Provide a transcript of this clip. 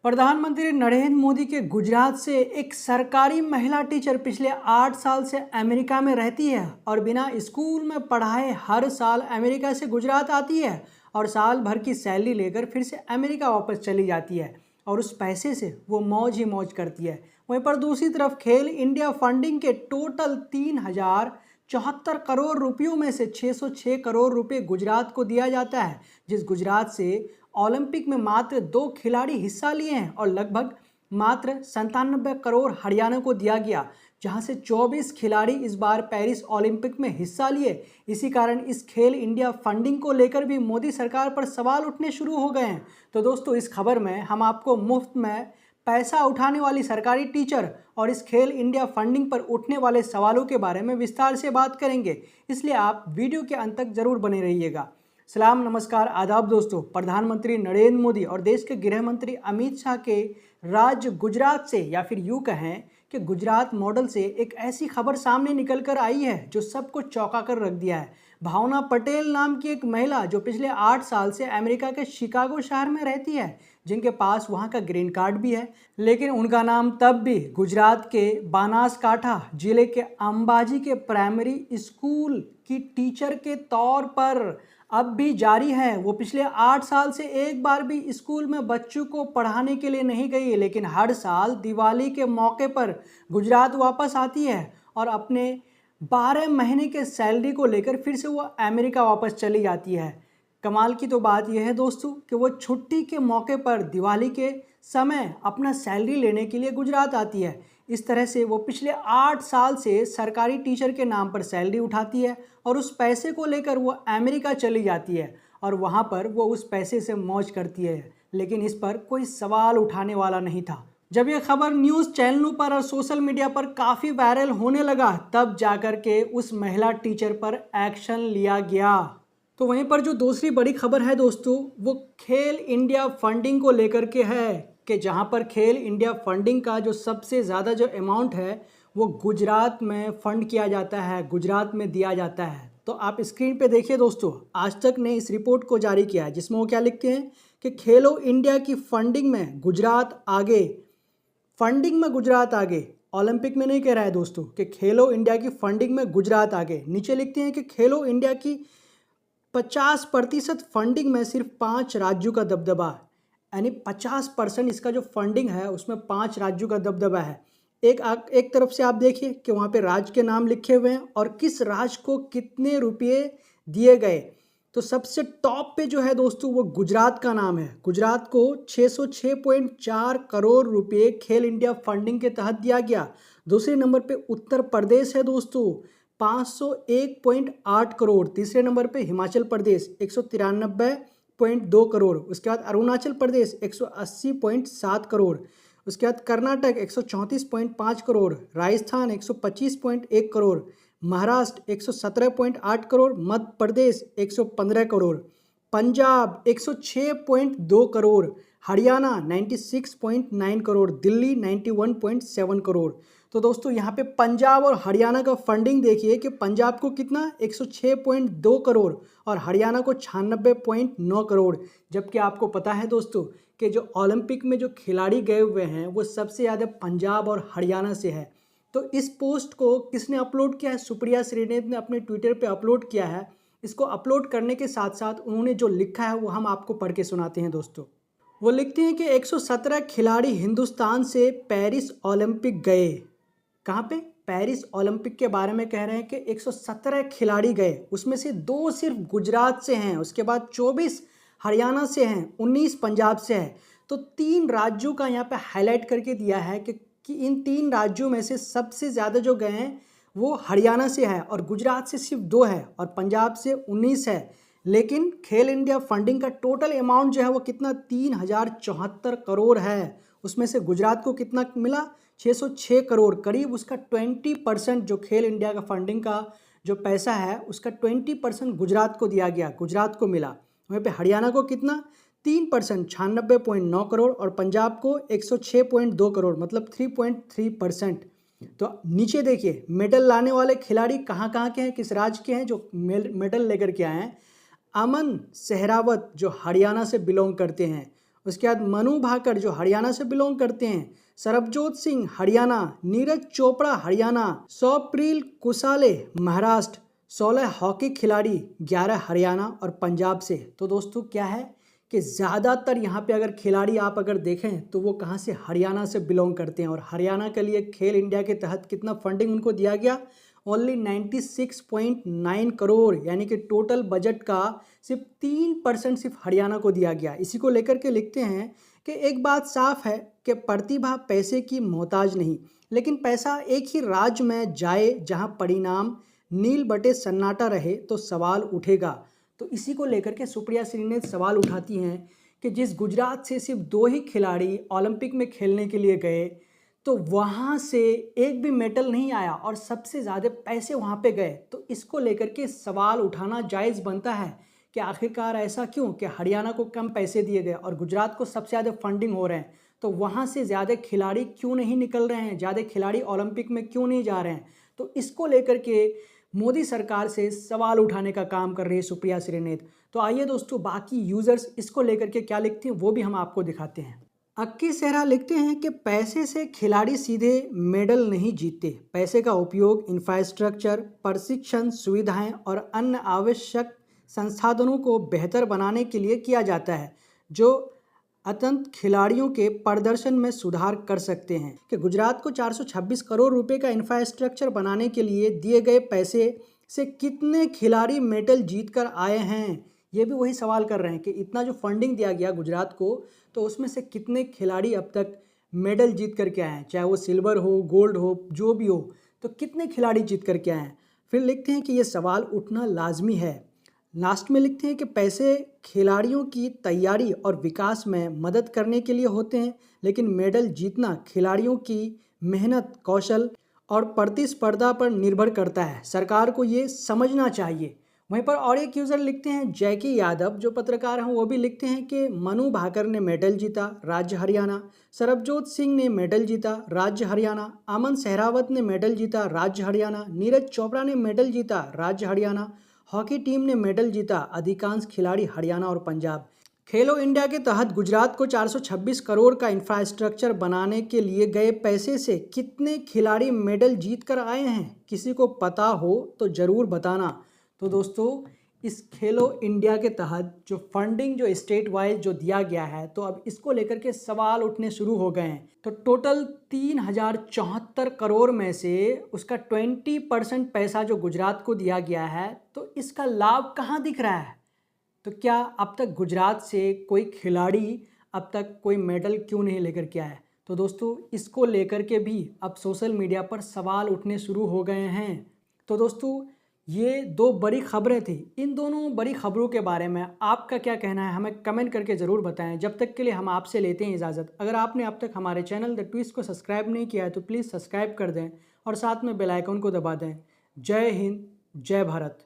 प्रधानमंत्री नरेंद्र मोदी के गुजरात से एक सरकारी महिला टीचर पिछले 8 साल से अमेरिका में रहती है और बिना स्कूल में पढ़ाए हर साल अमेरिका से गुजरात आती है और साल भर की सैलरी लेकर फिर से अमेरिका वापस चली जाती है और उस पैसे से वो मौज ही मौज करती है। वहीं पर दूसरी तरफ खेल इंडिया फंडिंग के टोटल 3074 करोड़ रुपयों में से 606 करोड़ रुपए गुजरात को दिया जाता है, जिस गुजरात से ओलंपिक में मात्र 2 खिलाड़ी हिस्सा लिए हैं और लगभग मात्र 97 करोड़ हरियाणा को दिया गया, जहां से 24 खिलाड़ी इस बार पेरिस ओलंपिक में हिस्सा लिए। इसी कारण इस खेल इंडिया फंडिंग को लेकर भी मोदी सरकार पर सवाल उठने शुरू हो गए हैं। तो दोस्तों, इस खबर में हम आपको मुफ्त में पैसा उठाने वाली सरकारी टीचर और इस खेल इंडिया फंडिंग पर उठने वाले सवालों के बारे में विस्तार से बात करेंगे, इसलिए आप वीडियो के अंत तक जरूर बने रहिएगा। सलाम, नमस्कार, आदाब दोस्तों। प्रधानमंत्री नरेंद्र मोदी और देश के गृह मंत्री अमित शाह के राज्य गुजरात से, या फिर यूँ कहें कि गुजरात मॉडल से एक ऐसी खबर सामने निकल कर आई है जो सबको चौंका कर रख दिया है। भावना पटेल नाम की एक महिला जो पिछले 8 साल से अमेरिका के शिकागो शहर में रहती है, जिनके पास वहां का ग्रीन कार्ड भी है, लेकिन उनका नाम तब भी गुजरात के बनासकांठा जिले के अंबाजी के प्राइमरी स्कूल की टीचर के तौर पर अब भी जारी है। वो पिछले 8 साल से एक बार भी स्कूल में बच्चों को पढ़ाने के लिए नहीं गई, लेकिन हर साल दिवाली के मौके पर गुजरात वापस आती है और अपने 12 महीने के सैलरी को लेकर फिर से वो अमेरिका वापस चली जाती है। कमाल की तो बात यह है दोस्तों कि वो छुट्टी के मौके पर दिवाली के समय अपना सैलरी लेने के लिए गुजरात आती है। इस तरह से वो पिछले 8 साल से सरकारी टीचर के नाम पर सैलरी उठाती है और उस पैसे को लेकर वो अमेरिका चली जाती है और वहाँ पर वो उस पैसे से मौज करती है, लेकिन इस पर कोई सवाल उठाने वाला नहीं था। जब यह खबर न्यूज़ चैनलों पर और सोशल मीडिया पर काफ़ी वायरल होने लगा, तब जाकर के उस महिला टीचर पर एक्शन लिया गया। तो वहीं पर जो दूसरी बड़ी खबर है दोस्तों, वो खेल इंडिया फंडिंग को लेकर के है कि जहां पर खेल इंडिया फंडिंग का जो सबसे ज़्यादा जो अमाउंट है वो गुजरात में फंड किया जाता है, गुजरात में दिया जाता है। तो आप स्क्रीन पे देखिए दोस्तों, आज तक ने इस रिपोर्ट को जारी किया है जिसमें वो क्या लिखते हैं कि खेलो इंडिया की फंडिंग में गुजरात आगे, फंडिंग में गुजरात आगे। ओलंपिक में नहीं कह रहा है दोस्तों कि खेलो इंडिया की फंडिंग में गुजरात आगे। नीचे लिखते हैं कि खेलो इंडिया की 50% फंडिंग में सिर्फ 5 राज्यों का दबदबा है, यानी 50% इसका जो फंडिंग है उसमें 5 राज्यों का दबदबा है। एक तरफ से आप देखिए कि वहाँ पे राज्य के नाम लिखे हुए हैं और किस राज्य को कितने रुपये दिए गए। तो सबसे टॉप पे जो है दोस्तों वो गुजरात का नाम है। गुजरात को 606.4 करोड़ रुपये खेल इंडिया फंडिंग के तहत दिया गया। दूसरे नंबर पे उत्तर प्रदेश है दोस्तों, 501.8 करोड़। तीसरे नंबर पे हिमाचल प्रदेश 193.2 करोड़। उसके बाद अरुणाचल प्रदेश 180.7 करोड़। उसके बाद कर्नाटक 134.5 करोड़। राजस्थान 125.1 करोड़। महाराष्ट्र 117.8 करोड़। मध्य प्रदेश 115 करोड़। पंजाब 106.2 करोड़। हरियाणा 96.9 करोड़। दिल्ली 91.7 करोड़। तो दोस्तों यहाँ पे पंजाब और हरियाणा का फंडिंग देखिए कि पंजाब को कितना 106.2 करोड़ और हरियाणा को 96.9 करोड़। जबकि आपको पता है दोस्तों कि जो ओलंपिक में जो खिलाड़ी गए हुए हैं वो सबसे ज़्यादा पंजाब और हरियाणा से है। तो इस पोस्ट को किसने अपलोड किया है? सुप्रिया श्रीनेत ने अपने ट्विटर पे अपलोड किया है। इसको अपलोड करने के साथ साथ उन्होंने जो लिखा है वो हम आपको पढ़ के सुनाते हैं दोस्तों। वो लिखते हैं कि 117 खिलाड़ी हिंदुस्तान से पेरिस ओलंपिक गए। कहाँ पे? पेरिस ओलंपिक के बारे में कह रहे हैं कि 117 खिलाड़ी गए, उसमें से 2 सिर्फ गुजरात से हैं, उसके बाद 24 हरियाणा से हैं, 19 पंजाब से है। तो 3 राज्यों का यहाँ पे हाईलाइट करके दिया है कि इन 3 राज्यों में से सबसे ज़्यादा जो गए हैं वो हरियाणा से है और गुजरात से सिर्फ 2 है और पंजाब से 19 है। लेकिन खेल इंडिया फंडिंग का टोटल अमाउंट जो है वो कितना 3074 करोड़ है। उसमें से गुजरात को कितना मिला? 606 करोड़। करीब उसका 20% जो खेल इंडिया का फंडिंग का जो पैसा है उसका 20% गुजरात को दिया गया, गुजरात को मिला। वहीं पे हरियाणा को कितना? 3%, 96.9 करोड़ और पंजाब को 106.2 करोड़, मतलब 3.3%। तो नीचे देखिए मेडल लाने वाले खिलाड़ी कहाँ कहाँ के हैं, किस राज्य के हैं जो मेडल लेकर के आए हैं। अमन सहरावत जो हरियाणा से बिलोंग करते हैं, उसके बाद मनु भाकर जो हरियाणा से बिलोंग करते हैं, सरबजोत सिंह हरियाणा, नीरज चोपड़ा हरियाणा, सौप्रील कुसाले महाराष्ट्र, 16 हॉकी खिलाड़ी, 11 हरियाणा और पंजाब से। तो दोस्तों क्या है कि ज़्यादातर यहाँ पे अगर खिलाड़ी आप अगर देखें तो वो कहाँ से, हरियाणा से बिलोंग करते हैं। और हरियाणा के लिए खेल इंडिया के तहत कितना फंडिंग उनको दिया गया, ओनली 96.9 करोड़, यानी कि टोटल बजट का सिर्फ 3% सिर्फ हरियाणा को दिया गया। इसी को लेकर के लिखते हैं कि एक बात साफ है कि प्रतिभा पैसे की मोहताज नहीं, लेकिन पैसा एक ही राज्य में जाए जहां परिणाम नील बटे सन्नाटा रहे तो सवाल उठेगा। तो इसी को लेकर के सुप्रिया श्रीनेत सवाल उठाती हैं कि जिस गुजरात से सिर्फ 2 ही खिलाड़ी ओलंपिक में खेलने के लिए गए तो वहाँ से एक भी मेडल नहीं आया और सबसे ज़्यादा पैसे वहाँ पे गए। तो इसको लेकर के सवाल उठाना जायज़ बनता है कि आखिरकार ऐसा क्यों कि हरियाणा को कम पैसे दिए गए और गुजरात को सबसे ज़्यादा फंडिंग हो रहे हैं, तो वहाँ से ज़्यादा खिलाड़ी क्यों नहीं निकल रहे हैं, ज़्यादा खिलाड़ी ओलंपिक में क्यों नहीं जा रहे हैं। तो इसको लेकर के मोदी सरकार से सवाल उठाने का काम कर रही है सुप्रिया श्रीनेत। तो आइए दोस्तों, बाकी यूज़र्स इसको लेकर के क्या लिखते हैं वो भी हम आपको दिखाते हैं। अक्की सेहरा लिखते हैं कि पैसे से खिलाड़ी सीधे मेडल नहीं जीतते, पैसे का उपयोग इंफ्रास्ट्रक्चर, प्रशिक्षण सुविधाएं और अन्य आवश्यक संसाधनों को बेहतर बनाने के लिए किया जाता है, जो अत्यंत खिलाड़ियों के प्रदर्शन में सुधार कर सकते हैं। कि गुजरात को 426 करोड़ रुपए का इंफ्रास्ट्रक्चर बनाने के लिए दिए गए पैसे से कितने खिलाड़ी मेडल जीत कर आए हैं, ये भी वही सवाल कर रहे हैं कि इतना जो फंडिंग दिया गया गुजरात को, तो उसमें से कितने खिलाड़ी अब तक मेडल जीत करके आए हैं, चाहे वो सिल्वर हो, गोल्ड हो, जो भी हो, तो कितने खिलाड़ी जीत करके आए हैं। फिर लिखते हैं कि ये सवाल उठना लाजमी है। लास्ट में लिखते हैं कि पैसे खिलाड़ियों की तैयारी और विकास में मदद करने के लिए होते हैं, लेकिन मेडल जीतना खिलाड़ियों की मेहनत, कौशल और प्रतिस्पर्धा पर निर्भर करता है। सरकार को ये समझना चाहिए। वहीं पर और एक यूज़र लिखते हैं जैकी यादव, जो पत्रकार हैं, वो भी लिखते हैं कि मनु भाकर ने मेडल जीता, राज्य हरियाणा, सरबजोत सिंह ने मेडल जीता, राज्य हरियाणा, अमन सहरावत ने मेडल जीता, राज्य हरियाणा, नीरज चोपड़ा ने मेडल जीता, राज्य हरियाणा, हॉकी टीम ने मेडल जीता, अधिकांश खिलाड़ी हरियाणा और पंजाब। खेलो इंडिया के तहत गुजरात को 426 करोड़ का इंफ्रास्ट्रक्चर बनाने के लिए गए पैसे से कितने खिलाड़ी मेडल जीत कर आए हैं, किसी को पता हो तो ज़रूर बताना। तो दोस्तों, इस खेलो इंडिया के तहत जो फंडिंग जो स्टेट वाइज जो दिया गया है, तो अब इसको लेकर के सवाल उठने शुरू हो गए हैं। तो टोटल 3074 करोड़ में से उसका 20% पैसा जो गुजरात को दिया गया है, तो इसका लाभ कहाँ दिख रहा है। तो क्या अब तक गुजरात से कोई खिलाड़ी अब तक कोई मेडल क्यों नहीं लेकर के आया है। तो दोस्तों, इसको लेकर के भी अब सोशल मीडिया पर सवाल उठने शुरू हो गए हैं। तो दोस्तों, ये 2 बड़ी खबरें थी। इन दोनों बड़ी खबरों के बारे में आपका क्या कहना है, हमें कमेंट करके ज़रूर बताएं। जब तक के लिए हम आपसे लेते हैं इजाज़त। अगर आपने अब तक हमारे चैनल द ट्विस्ट को सब्सक्राइब नहीं किया है तो प्लीज़ सब्सक्राइब कर दें और साथ में बेल आइकन को दबा दें। जय हिंद, जय भारत।